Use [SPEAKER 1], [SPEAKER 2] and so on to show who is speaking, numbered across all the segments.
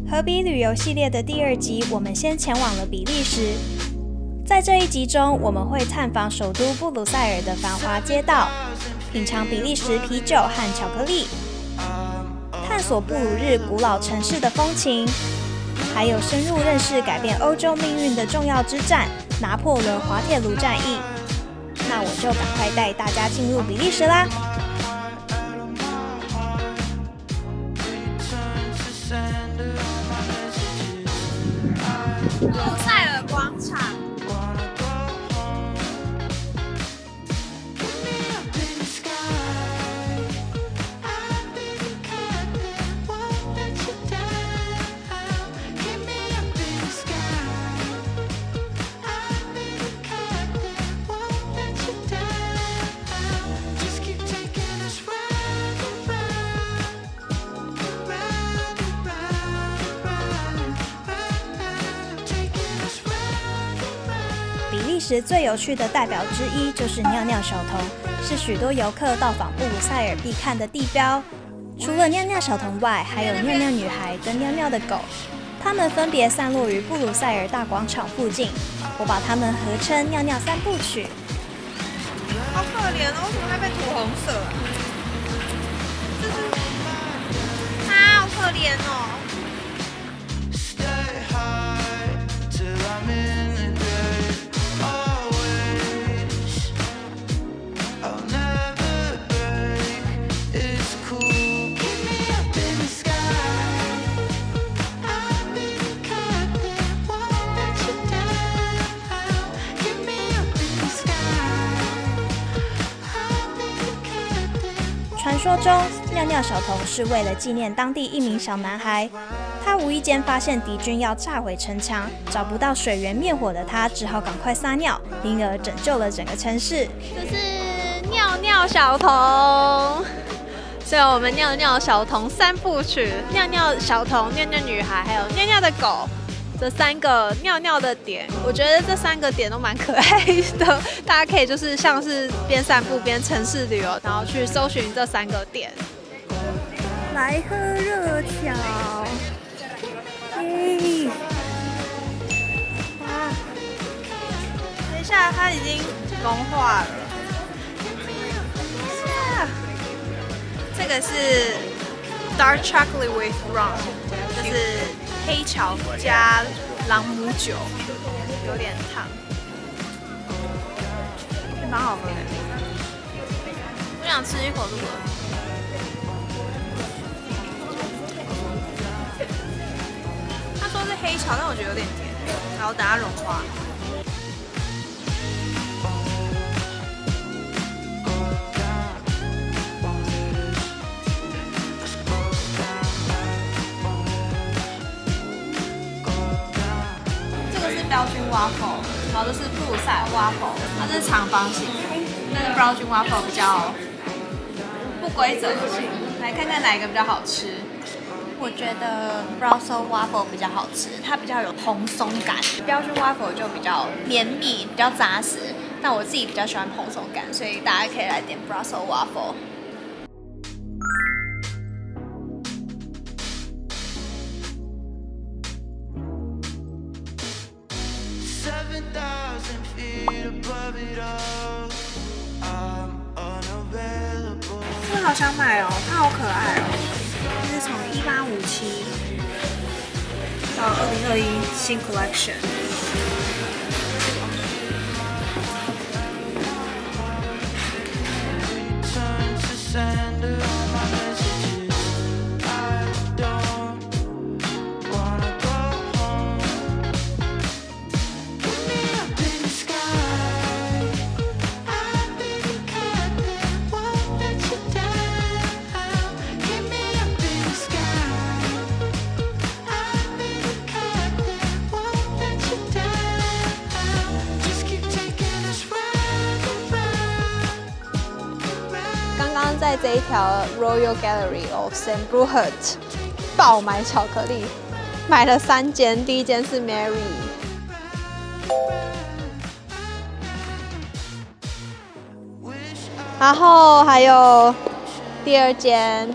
[SPEAKER 1] 荷比旅游系列的第2集，我们先前往了比利时。在这一集中，我们会探访首都布鲁塞尔的繁华街道，品尝比利时啤酒和巧克力，探索布鲁日古老城市的风情，还有深入认识改变欧洲命运的重要之战——拿破仑滑铁卢战役。那我就赶快带大家进入比利时啦！
[SPEAKER 2] 布鲁塞尔广场。
[SPEAKER 1] 比利时最有趣的代表之一就是尿尿小童，是许多游客到访布鲁塞尔必看的地标。除了尿尿小童外，还有尿尿女孩跟尿尿的狗，它们分别散落于布鲁塞尔大广场附近。我把它们合称尿尿3部曲。
[SPEAKER 2] 好可怜哦，为什么还被涂红色啊？好可怜哦。
[SPEAKER 1] 传说中，尿尿小童是为了纪念当地一名小男孩。他无意间发现敌军要炸毁城墙，找不到水源灭火的他，只好赶快撒尿，因而拯救了整个城市。
[SPEAKER 2] 这是尿尿小童，所以我们尿尿小童3部曲：尿尿小童、尿尿女孩，还有尿尿的狗。这3个尿尿的点，我觉得这3个点都蛮可爱的，大家可以就是像是边散步边城市旅游，然后去搜寻这3个点。
[SPEAKER 1] 来喝热巧，耶！
[SPEAKER 2] 哇，等一下，它已经融化了。这个是 Dark Chocolate with Rum， 就是黑巧加朗姆酒，有点烫，也蛮好喝的。我想吃一口这个。他说是黑巧，但我觉得有点甜，然后等它融化。Belgian waffle， 然后这是布鲁塞尔 waffle， 它这是长方形，但是 Belgian waffle 比较不规则性。来看看哪一个比较好吃？
[SPEAKER 1] 我觉得 Brussels waffle 比较好吃，它比较有蓬松感。Belgian waffle 就比较绵密，比较扎实。但我自己比较喜欢蓬松感，所以大家可以来点 Brussels waffle。
[SPEAKER 2] 我好想买哦，它好可爱哦！这是从1857到2021新 collection。在这一条 Royal Gallery of St. Brewert 爆买巧克力，买了3间，第一间是 Mary， 然后还有第2间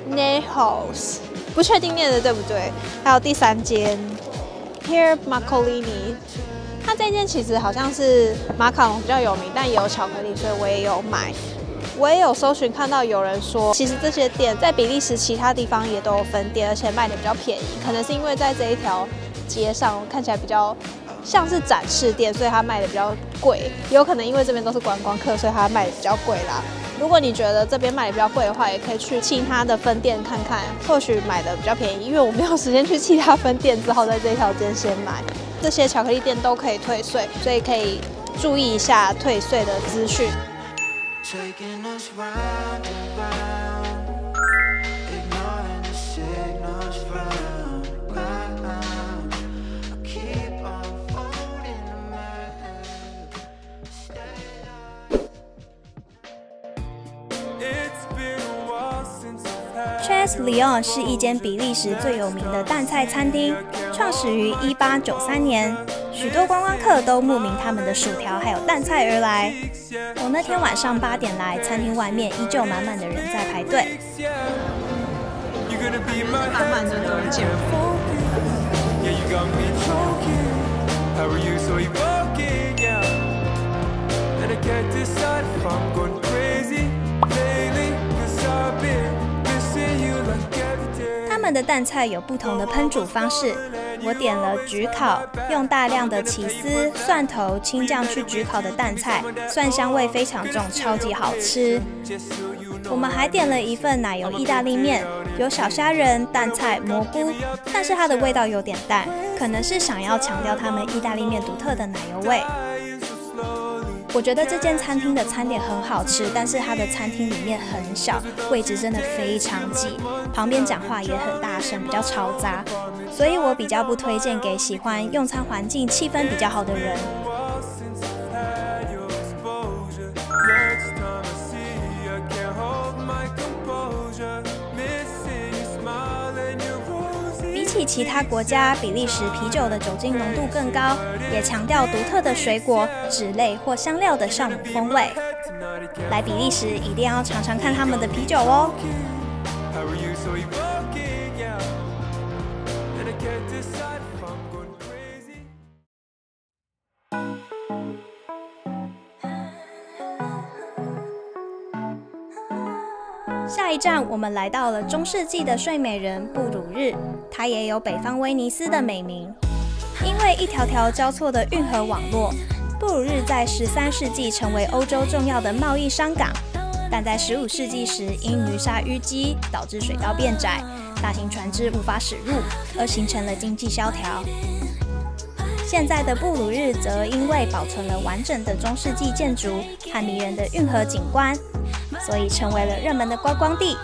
[SPEAKER 2] Nehouse，不确定念的对不对。还有第3间 Pier Marcolini， 它这间其实好像是马卡龙比较有名，但也有巧克力，所以我也有买。我也有搜寻看到有人说，其实这些店在比利时其他地方也都有分店，而且卖的比较便宜。可能是因为在这一条街上看起来比较像是展示店，所以它卖的比较贵。也有可能因为这边都是观光客，所以它卖的比较贵啦。如果你觉得这边卖的比较贵的话，也可以去其他的分店看看，或许买的比较便宜。因为我没有时间去其他分店，只好在这一条街先买。这些巧克力店都可以退税，所以可以注意一下退税的资讯。Taking us round and round, ignoring the signals round, round. I keep on folding the map, stay up. It's been a while since I've had. Tres Leon 是一间比利时最有名的淡菜餐厅，创始于1893年。许多观光客都慕名他们的薯条还有淡菜而来。我那天晚上8点来，餐厅外面依旧满满的人在排队。满满的都是见货。他们的淡菜有不同的烹煮方式。我点了焗烤，用大量的起司、蒜头、青酱去焗烤的淡菜，蒜香味非常重，超级好吃。我们还点了一份奶油意大利面，有小虾仁、淡菜、蘑菇，但是它的味道有点淡，可能是想要强调他们意大利面独特的奶油味。我觉得这间餐厅的餐点很好吃，但是它的餐厅里面很小，位置真的非常挤，旁边讲话也很大声，比较嘈杂，所以我比较不推荐给喜欢用餐环境气氛比较好的人。比起其他国家，比利时啤酒的酒精浓度更高，也强调独特的水果、脂类或香料的酵母风味。来比利时一定要尝尝看他们的啤酒哦。下一站，我们来到了中世纪的睡美人布鲁日，它也有北方威尼斯的美名。因为一条条交错的运河网络，布鲁日在13世纪成为欧洲重要的贸易商港，但在15世纪时因泥沙淤积导致水道变窄，大型船只无法驶入，而形成了经济萧条。现在的布鲁日则因为保存了完整的中世纪建筑和迷人的运河景观，所以成为了热门的观光地。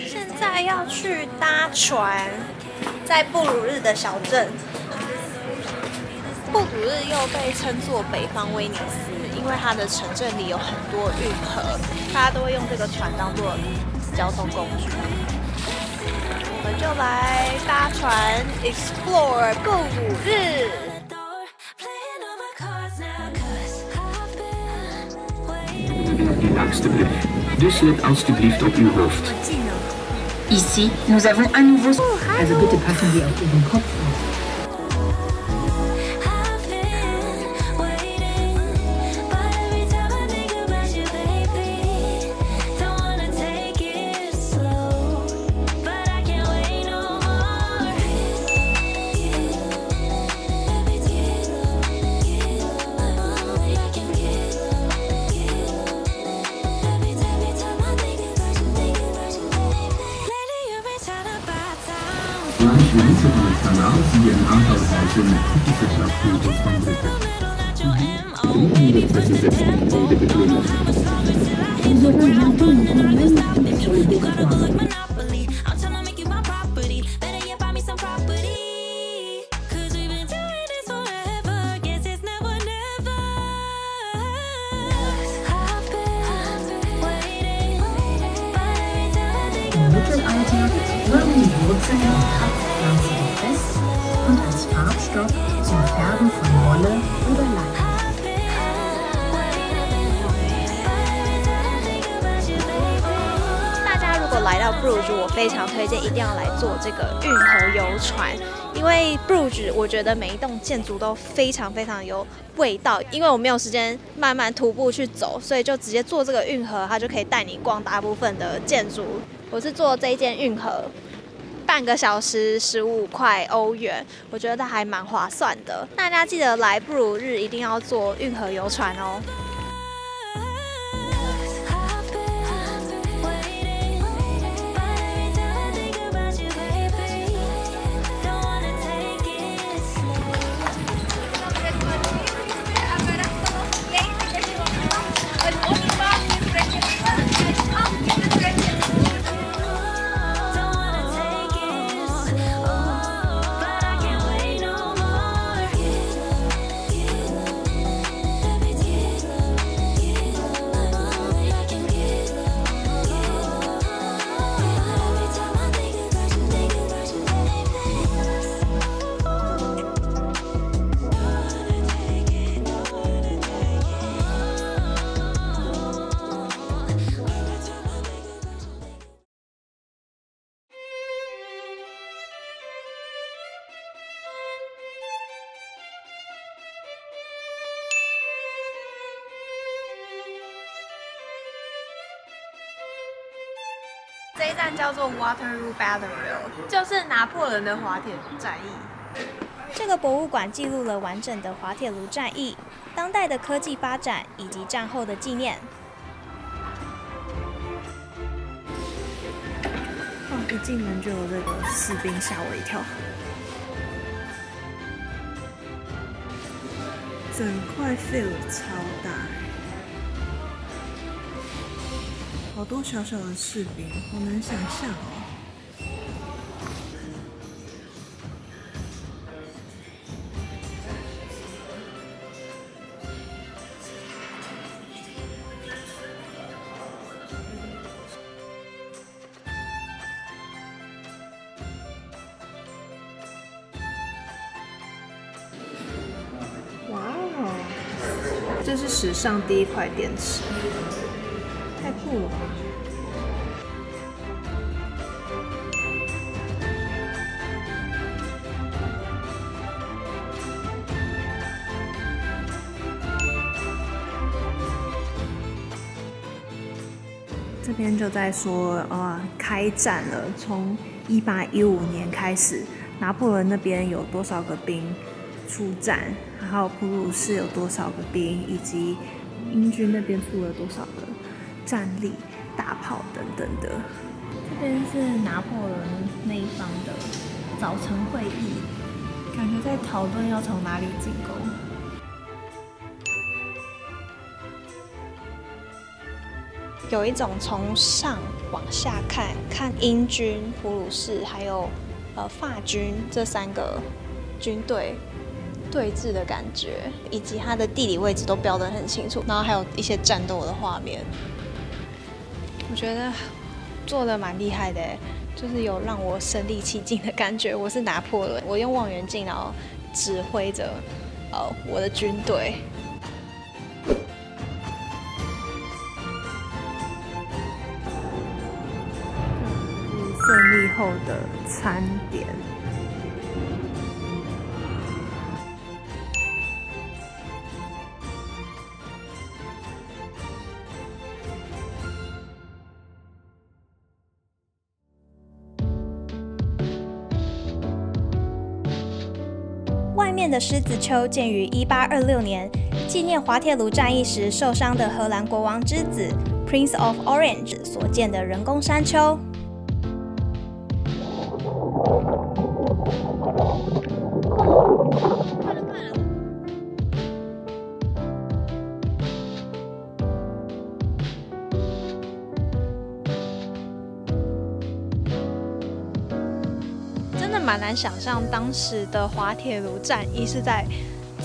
[SPEAKER 2] 现在要去搭船，在布鲁日的小镇。布鲁日又被称作北方威尼斯，因为它的城镇里有很多运河，大家都会用这个船当做交通工具。我们就来搭船 explore 布鲁日。
[SPEAKER 3] Dus let alstublieft op uw hoofd. Ici, nous avons un nouveau... Also bitte passen Sie auf Ihren Kopf auf. Kanal sie in Anfangsweise mit typischer Fotos von Im Mittelalter wurden die Wurzeln und Kraftpflanzen gepresst und als Farbstoff zum Färben von Wolle oder Leim.
[SPEAKER 2] 大家如果来到
[SPEAKER 1] 布鲁日，我非常推荐一定要来做这个运河游船，因为布鲁日我觉得每一栋建筑都非常有味道。因为我没有时间慢慢徒步去走，所以就直接坐这个运河，它就可以带你逛大部分的建筑。我是坐这一间运河，半个小时15块欧元，我觉得还蛮划算的。大家记得来布鲁日一定要坐运河游船哦。
[SPEAKER 2] 这一站叫做 Waterloo Battlefield， 就是拿破仑的滑铁卢战役。
[SPEAKER 1] 这个博物馆记录了完整的滑铁卢战役、当代的科技发展以及战后的纪念。
[SPEAKER 4] 一进门就有这个士兵，吓我一跳。整块 field 超大。好多小小的士兵，好难想象哦。哇哦，这是史上第一块电池。太酷了吧！这边就在说，开战了。从1815年开始，拿破仑那边有多少个兵出战，还有普鲁士有多少个兵，以及英军那边出了多少个战力、大炮等等的。这边是拿破仑那一方的早晨会议，感觉在讨论要从哪里进攻。
[SPEAKER 1] 有一种从上往下看英军、普鲁士还有法军这3个军队对峙的感觉，以及它的地理位置都标得很清楚，然后还有一些战斗的画面，我觉得做的蛮厉害的，就是有让我身临其境的感觉。我是拿破仑，我用望远镜然后指挥着我的军队。
[SPEAKER 4] 胜利后的餐点。
[SPEAKER 1] 外面的狮子丘建于1826年，纪念滑铁卢战役时受伤的荷兰国王之子 Prince of Orange 所建的人工山丘。真的蛮难想象当时的滑铁卢战役是在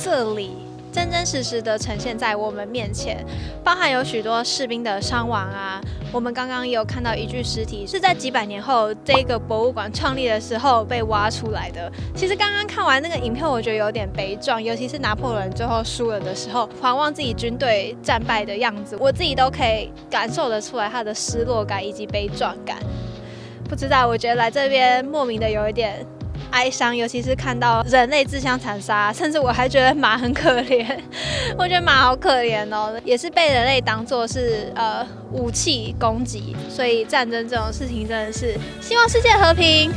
[SPEAKER 1] 这里真真实实的呈现在我们面前，包含有许多士兵的伤亡啊。我们刚刚也有看到一具尸体，是在几百年后这个博物馆创立的时候被挖出来的。其实刚刚看完那个影片，我觉得有点悲壮，尤其是拿破仑最后输了的时候，环望自己军队战败的样子，我自己都可以感受得出来他的失落感以及悲壮感。
[SPEAKER 2] 不知道，我觉得来这边莫名的有一点哀伤，尤其是看到人类自相残杀，甚至我还觉得马很可怜。我觉得马好可怜哦，也是被人类当作是武器攻击，所以战争这种事情真的是希望世界和平。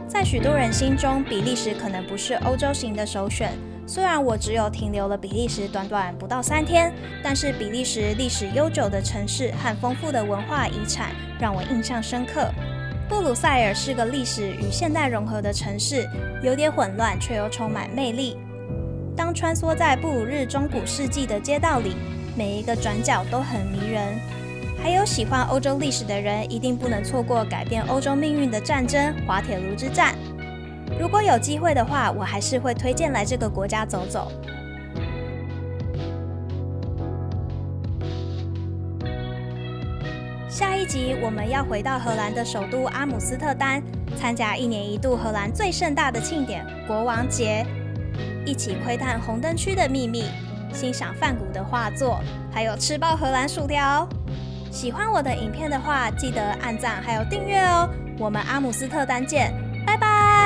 [SPEAKER 1] 在许多人心中，比利时可能不是欧洲行的首选。虽然我只有停留了比利时短短不到3天，但是比利时历史悠久的城市和丰富的文化遗产让我印象深刻。布鲁塞尔是个历史与现代融合的城市，有点混乱却又充满魅力。当穿梭在布鲁日中古世纪的街道里，每一个转角都很迷人。还有喜欢欧洲历史的人一定不能错过改变欧洲命运的战争——滑铁卢之战。如果有机会的话，我还是会推荐来这个国家走走。下一集我们要回到荷兰的首都阿姆斯特丹，参加1年1度荷兰最盛大的庆典——国王节，一起窥探红灯区的秘密，欣赏梵谷的画作，还有吃爆荷兰薯条。喜欢我的影片的话，记得按赞还有订阅哦。我们阿姆斯特丹见，拜拜。